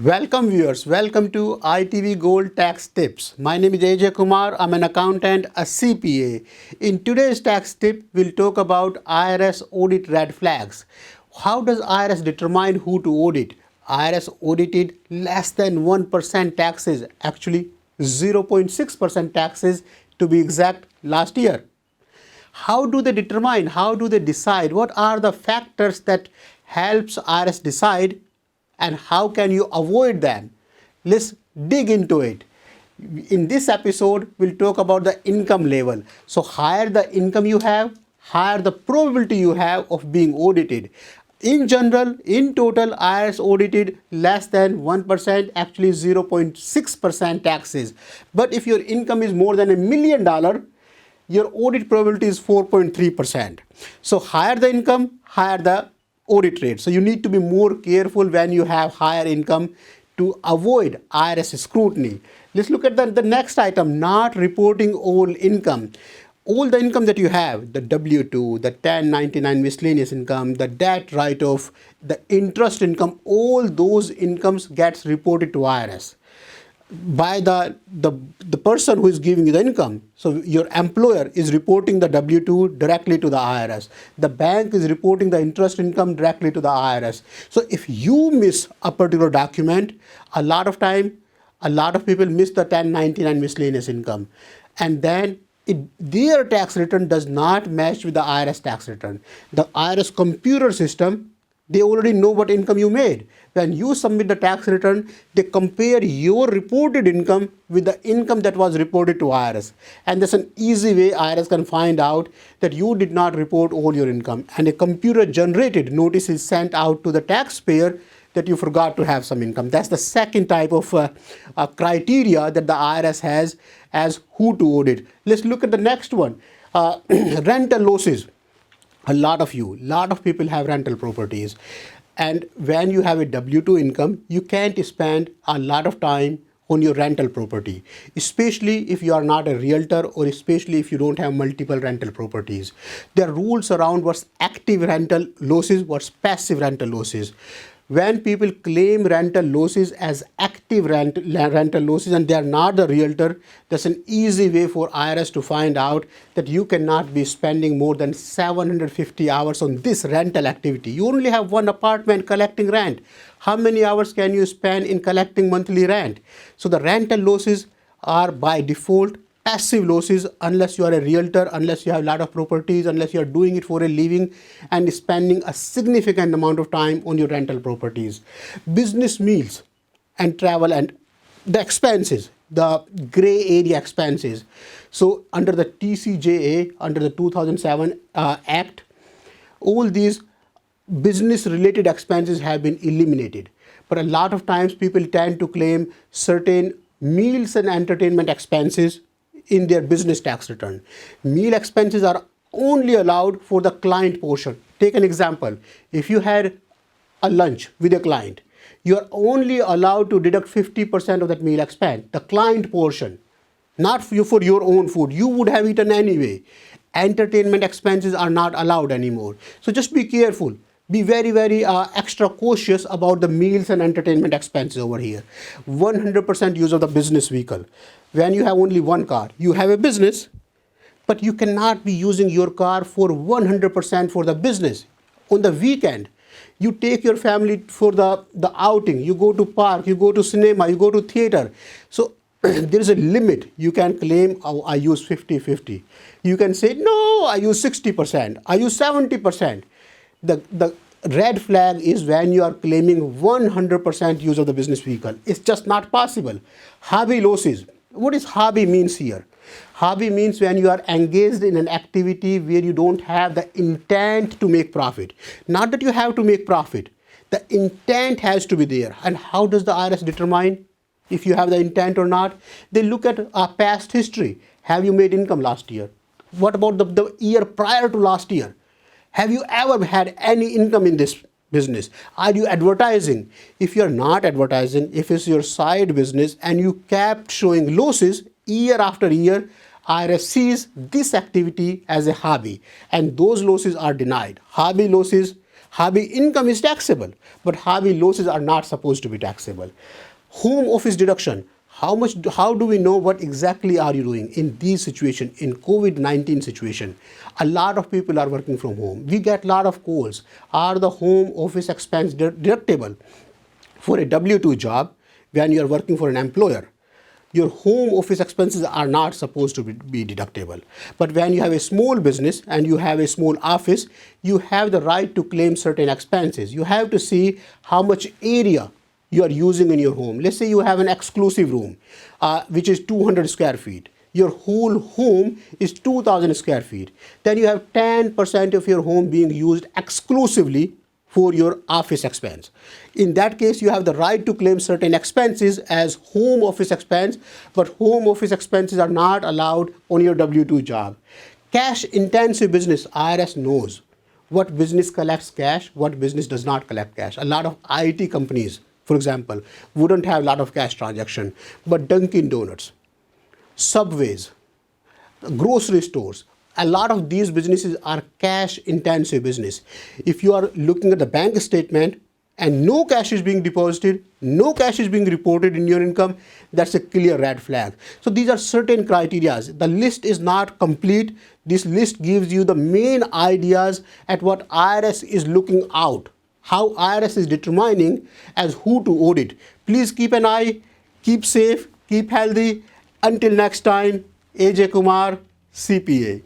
Welcome viewers, welcome to ITV Gold Tax Tips. My name is AJ Kumar, I'm an accountant, a CPA. In today's tax tip, we'll talk about IRS audit red flags. How does IRS determine who to audit? IRS audited less than 1% taxes, actually 0.6% taxes to be exact last year. How do they determine, how do they decide, what are the factors that helps IRS decide and how can you avoid them? Let's dig into it. In this episode, we'll talk about the income level. So higher the income you have, higher the probability you have of being audited. In general, in total, IRS audited less than 1%, actually 0.6% taxes. But if your income is more than $1 million, your audit probability is 4.3%. So higher the income, higher the audit rate. So you need to be more careful when you have higher income to avoid IRS scrutiny. Let's look at the next item, not reporting all income. All the income that you have, the W-2, the 1099 miscellaneous income, the debt write-off, the interest income, all those incomes gets reported to IRS by the person who is giving you the income. So your employer is reporting the W-2 directly to the IRS. The bank is reporting the interest income directly to the IRS. So if you miss a particular document, a lot of people miss the 1099 miscellaneous income, and then their tax return does not match with the IRS tax return. The IRS computer system, they already know what income you made. When you submit the tax return, they compare your reported income with the income that was reported to IRS. And that's an easy way IRS can find out that you did not report all your income. And a computer generated notice is sent out to the taxpayer that you forgot to have some income. That's the second type of criteria that the IRS has as who to audit. Let's look at the next one. Rental losses. A lot of people have rental properties, and when you have a W-2 income, you can't spend a lot of time on your rental property, especially if you are not a realtor or especially if you don't have multiple rental properties. There are rules around what's active rental losses, what's passive rental losses. When people claim rental losses as active rental losses and they are not the realtor, that's an easy way for IRS to find out that you cannot be spending more than 750 hours on this rental activity. You only have one apartment collecting rent. How many hours can you spend in collecting monthly rent? So the rental losses are by default passive losses unless you are a realtor, unless you have a lot of properties, unless you are doing it for a living and spending a significant amount of time on your rental properties. Business meals and travel and the expenses, the gray area expenses. So under the TCJA, under the 2007 Act, all these business related expenses have been eliminated. But a lot of times people tend to claim certain meals and entertainment expenses in their business tax return. Meal expenses are only allowed for the client portion. Take an example. If you had a lunch with a client, you are only allowed to deduct 50% of that meal expense, the client portion, not for your own food. You would have eaten anyway. Entertainment expenses are not allowed anymore. So just be careful. Be very, very extra cautious about the meals and entertainment expenses over here. 100% use of the business vehicle. When you have only one car, you have a business, but you cannot be using your car for 100% for the business. On the weekend, you take your family for the outing, you go to park, you go to cinema, you go to theater. So there is a limit. You can claim, oh, I use 50-50. You can say, no, I use 60%, I use 70%. The red flag is when you are claiming 100% use of the business vehicle. It's just not possible. Hobby losses. What does hobby means here? Hobby means when you are engaged in an activity where you don't have the intent to make profit. Not that you have to make profit. The intent has to be there. And how does the IRS determine if you have the intent or not? They look at past history. Have you made income last year? What about the year prior to last year? Have you ever had any income in this business? Are you advertising? If you're not advertising, if it's your side business and you kept showing losses year after year, IRS sees this activity as a hobby and those losses are denied. Hobby losses Hobby income is taxable, but hobby losses are not supposed to be taxable. Home office deduction. How do we know what exactly are you doing in these situation, in COVID-19 situation? A lot of people are working from home. We get a lot of calls. Are the home office expense deductible? For a W-2 job, when you are working for an employer, your home office expenses are not supposed to be deductible. But when you have a small business and you have a small office, you have the right to claim certain expenses. You have to see how much area you are using in your home. Let's say you have an exclusive room, which is 200 square feet. Your whole home is 2000 square feet. Then you have 10% of your home being used exclusively for your office expense. In that case, you have the right to claim certain expenses as home office expense, but home office expenses are not allowed on your W-2 job. Cash intensive business, IRS knows what business collects cash, what business does not collect cash. A lot of IT companies, for example, wouldn't have a lot of cash transaction, but Dunkin' Donuts, Subways, grocery stores, a lot of these businesses are cash intensive business. If you are looking at the bank statement and no cash is being deposited, no cash is being reported in your income, that's a clear red flag. So these are certain criteria. The list is not complete. This list gives you the main ideas at what IRS is looking out, how IRS is determining as who to audit. Please keep an eye, keep safe, keep healthy. Until next time, AJ Kumar, CPA.